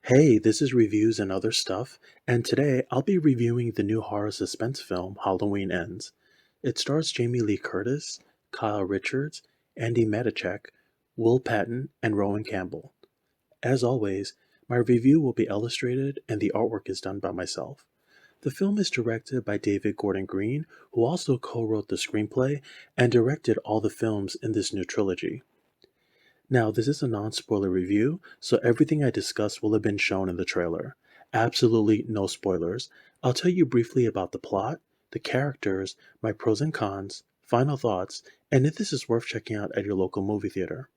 Hey, this is Reviews and Other Stuff, and today I'll be reviewing the new horror suspense film Halloween Ends. It stars Jamie Lee Curtis, Kyle Richards, Andy Matichak, Will Patton, and Rowan Campbell. As always, my review will be illustrated and the artwork is done by myself. The film is directed by David Gordon Green, who also co wrote the screenplay and directed all the films in this new trilogy. Now, this is a non spoiler review, so everything I discuss will have been shown in the trailer. Absolutely no spoilers. I'll tell you briefly about the plot, the characters, my pros and cons, final thoughts, and if this is worth checking out at your local movie theater.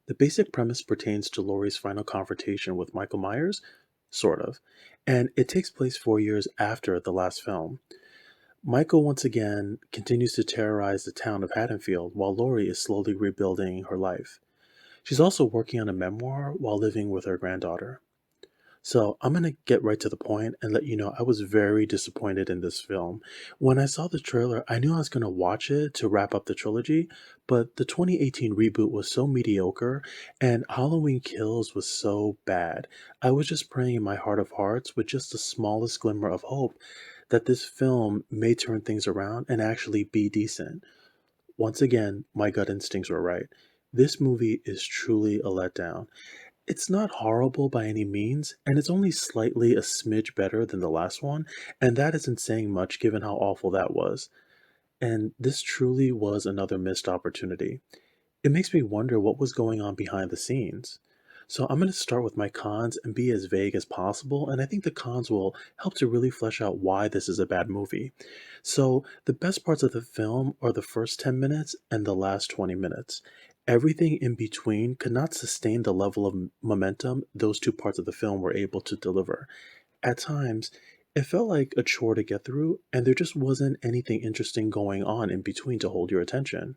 The basic premise pertains to Laurie's final confrontation with Michael Myers, sort of, and it takes place 4 years after the last film. Michael once again continues to terrorize the town of Haddonfield while Laurie is slowly rebuilding her life. She's also working on a memoir while living with her granddaughter. So I'm going to get right to the point and let you know I was very disappointed in this film. When I saw the trailer, I knew I was going to watch it to wrap up the trilogy, but the 2018 reboot was so mediocre and Halloween Kills was so bad. I was just praying in my heart of hearts with just the smallest glimmer of hope that this film may turn things around and actually be decent. Once again, my gut instincts were right. This movie is truly a letdown. It's not horrible by any means, and it's only slightly a smidge better than the last one, and that isn't saying much given how awful that was. And this truly was another missed opportunity. It makes me wonder what was going on behind the scenes. So I'm going to start with my cons and be as vague as possible, and I think the cons will help to really flesh out why this is a bad movie. So the best parts of the film are the first 10 minutes and the last 20 minutes. Everything in between could not sustain the level of momentum those two parts of the film were able to deliver. At times, it felt like a chore to get through, and there just wasn't anything interesting going on in between to hold your attention.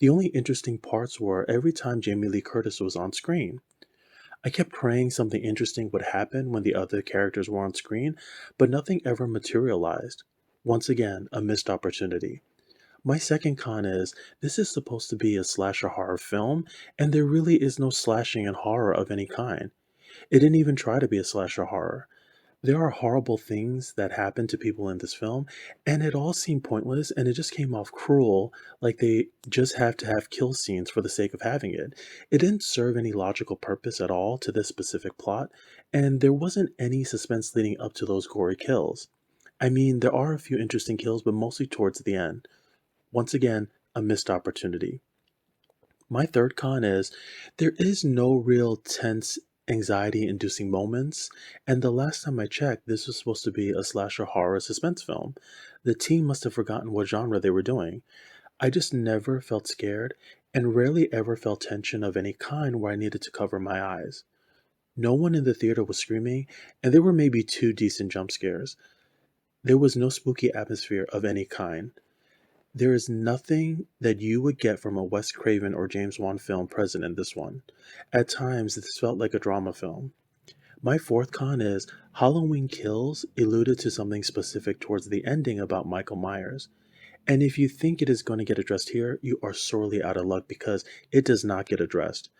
The only interesting parts were every time Jamie Lee Curtis was on screen. I kept praying something interesting would happen when the other characters were on screen, but nothing ever materialized. Once again, a missed opportunity. My second con is this is supposed to be a slasher horror film, and there really is no slashing and horror of any kind. It didn't even try to be a slasher horror. There are horrible things that happen to people in this film, and it all seemed pointless and it just came off cruel, like they just have to have kill scenes for the sake of having it. It didn't serve any logical purpose at all to this specific plot, and there wasn't any suspense leading up to those gory kills. I mean, there are a few interesting kills, but mostly towards the end. Once again, a missed opportunity. My third con is there is no real tense, anxiety inducing moments, and the last time I checked, this was supposed to be a slasher horror suspense film. The team must have forgotten what genre they were doing. I just never felt scared and rarely ever felt tension of any kind where I needed to cover my eyes. No one in the theater was screaming, and there were maybe two decent jump scares. There was no spooky atmosphere of any kind. There is nothing that you would get from a Wes Craven or James Wan film present in this one. At times, this felt like a drama film. My fourth con is Halloween Kills alluded to something specific towards the ending about Michael Myers. And if you think it is going to get addressed here, you are sorely out of luck because it does not get addressed.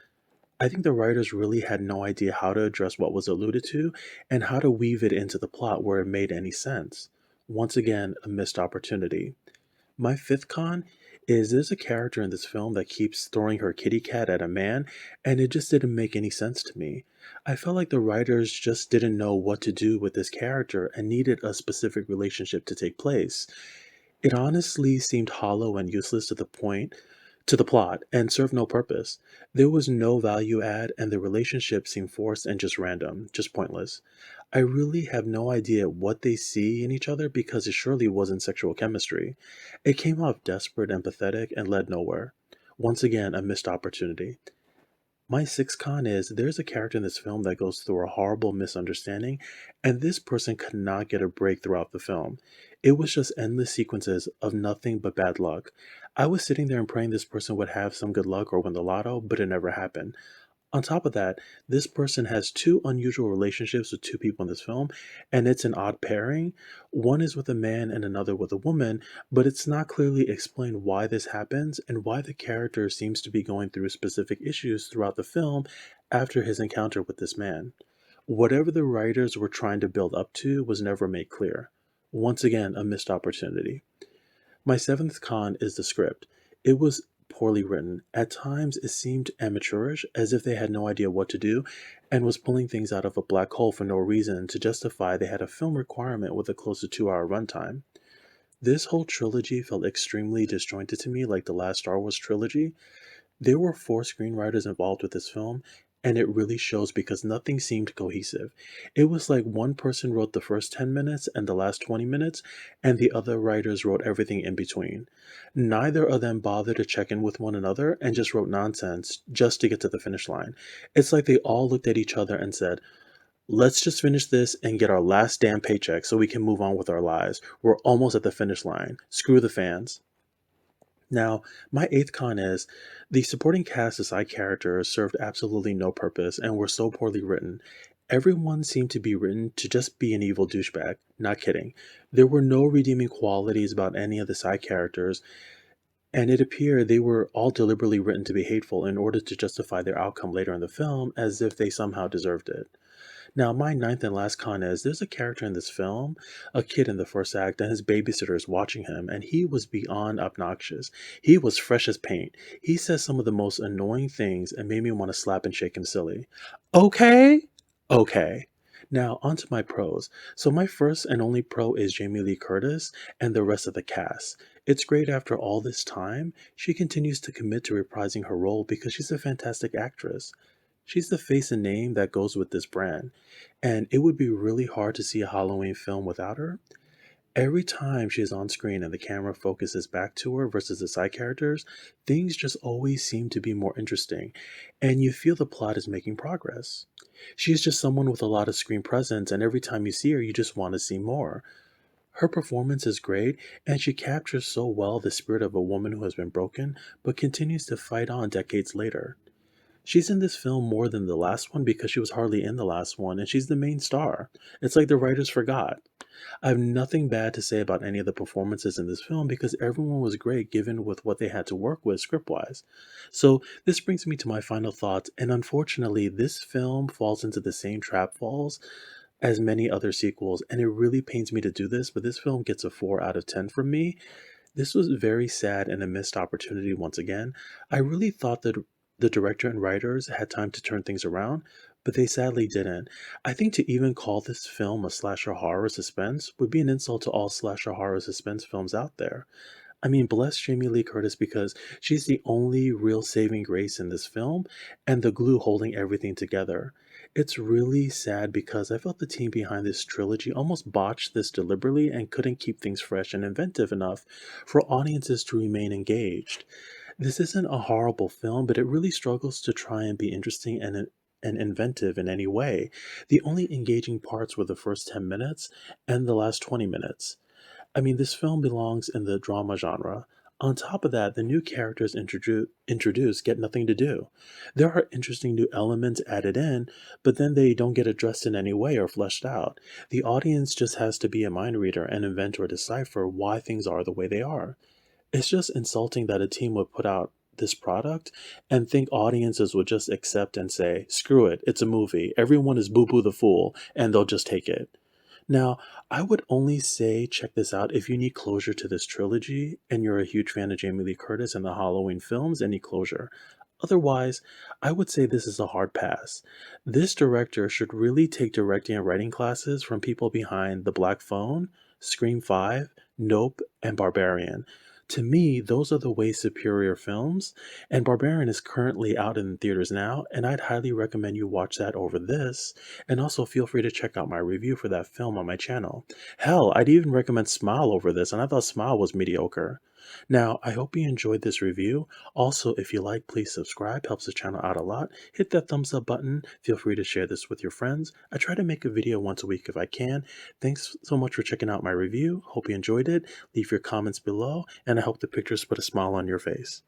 I think the writers really had no idea how to address what was alluded to and how to weave it into the plot where it made any sense. Once again, a missed opportunity. My fifth con is there's a character in this film that keeps throwing her kitty cat at a man, and it just didn't make any sense to me. I felt like the writers just didn't know what to do with this character and needed a specific relationship to take place. It honestly seemed hollow and useless to the plot and served no purpose. There was no value add and the relationship seemed forced and just random, just pointless. I really have no idea what they see in each other because it surely wasn't sexual chemistry. It came off desperate and pathetic and led nowhere. Once again, a missed opportunity. My sixth con is there's a character in this film that goes through a horrible misunderstanding, and this person could not get a break throughout the film. It was just endless sequences of nothing but bad luck. I was sitting there and praying this person would have some good luck or win the lotto, but it never happened. On top of that, this person has two unusual relationships with two people in this film, and it's an odd pairing. One is with a man and another with a woman, but it's not clearly explained why this happens and why the character seems to be going through specific issues throughout the film after his encounter with this man. Whatever the writers were trying to build up to was never made clear. Once again, a missed opportunity. My seventh con is the script. It was poorly written. At times, it seemed amateurish, as if they had no idea what to do, and was pulling things out of a black hole for no reason to justify they had a film requirement with a close to 2 hour runtime. This whole trilogy felt extremely disjointed to me, like the last Star Wars trilogy. There were four screenwriters involved with this film, and it really shows because nothing seemed cohesive. It was like one person wrote the first 10 minutes and the last 20 minutes, and the other writers wrote everything in between. Neither of them bothered to check in with one another and just wrote nonsense just to get to the finish line. It's like they all looked at each other and said, let's just finish this and get our last damn paycheck so we can move on with our lives. We're almost at the finish line. Screw the fans. Now, my eighth con is the supporting cast of side characters served absolutely no purpose and were so poorly written. Everyone seemed to be written to just be an evil douchebag. Not kidding. There were no redeeming qualities about any of the side characters, and it appeared they were all deliberately written to be hateful in order to justify their outcome later in the film as if they somehow deserved it. Now, my ninth and last con is there's a character in this film, a kid in the first act, and his babysitter is watching him, and he was beyond obnoxious. He was fresh as paint. He says some of the most annoying things and made me want to slap and shake him silly. Okay? Okay. Now, on to my pros. So, my first and only pro is Jamie Lee Curtis and the rest of the cast. It's great after all this time, she continues to commit to reprising her role because she's a fantastic actress. She's the face and name that goes with this brand, and it would be really hard to see a Halloween film without her. Every time she is on screen and the camera focuses back to her versus the side characters, things just always seem to be more interesting, and you feel the plot is making progress. She's just someone with a lot of screen presence, and every time you see her, you just want to see more. Her performance is great, and she captures so well the spirit of a woman who has been broken but continues to fight on decades later. She's in this film more than the last one because she was hardly in the last one, and she's the main star. It's like the writers forgot. I have nothing bad to say about any of the performances in this film because everyone was great given with what they had to work with script-wise. So this brings me to my final thoughts, and unfortunately, this film falls into the same trap falls as many other sequels, and it really pains me to do this, but this film gets a 4 out of 10 from me. This was very sad and a missed opportunity once again. I really thought that the director and writers had time to turn things around, but they sadly didn't. I think to even call this film a slasher horror suspense would be an insult to all slasher horror suspense films out there. I mean, bless Jamie Lee Curtis because she's the only real saving grace in this film and the glue holding everything together. It's really sad because I felt the team behind this trilogy almost botched this deliberately and couldn't keep things fresh and inventive enough for audiences to remain engaged. This isn't a horrible film, but it really struggles to try and be interesting and inventive in any way. The only engaging parts were the first 10 minutes and the last 20 minutes. I mean, this film belongs in the drama genre. On top of that, the new characters introduced get nothing to do. There are interesting new elements added in, but then they don't get addressed in any way or fleshed out. The audience just has to be a mind reader and invent or decipher why things are the way they are. It's just insulting that a team would put out this product and think audiences would just accept and say, screw it, it's a movie, everyone is Boo Boo the Fool, and they'll just take it. Now, I would only say check this out if you need closure to this trilogy and you're a huge fan of Jamie Lee Curtis and the Halloween films, any closure. Otherwise, I would say this is a hard pass. This director should really take directing and writing classes from people behind The Black Phone, Scream 5, Nope, and Barbarian. To me, those are the way superior films, and Barbarian is currently out in theaters now, and I'd highly recommend you watch that over this, and also feel free to check out my review for that film on my channel. Hell, I'd even recommend Smile over this, and I thought Smile was mediocre. Now, I hope you enjoyed this review. Also, if you like, please subscribe, helps the channel out a lot. Hit that thumbs up button, feel free to share this with your friends. I try to make a video once a week if I can. Thanks so much for checking out my review, hope you enjoyed it. Leave your comments below, and I hope the pictures put a smile on your face.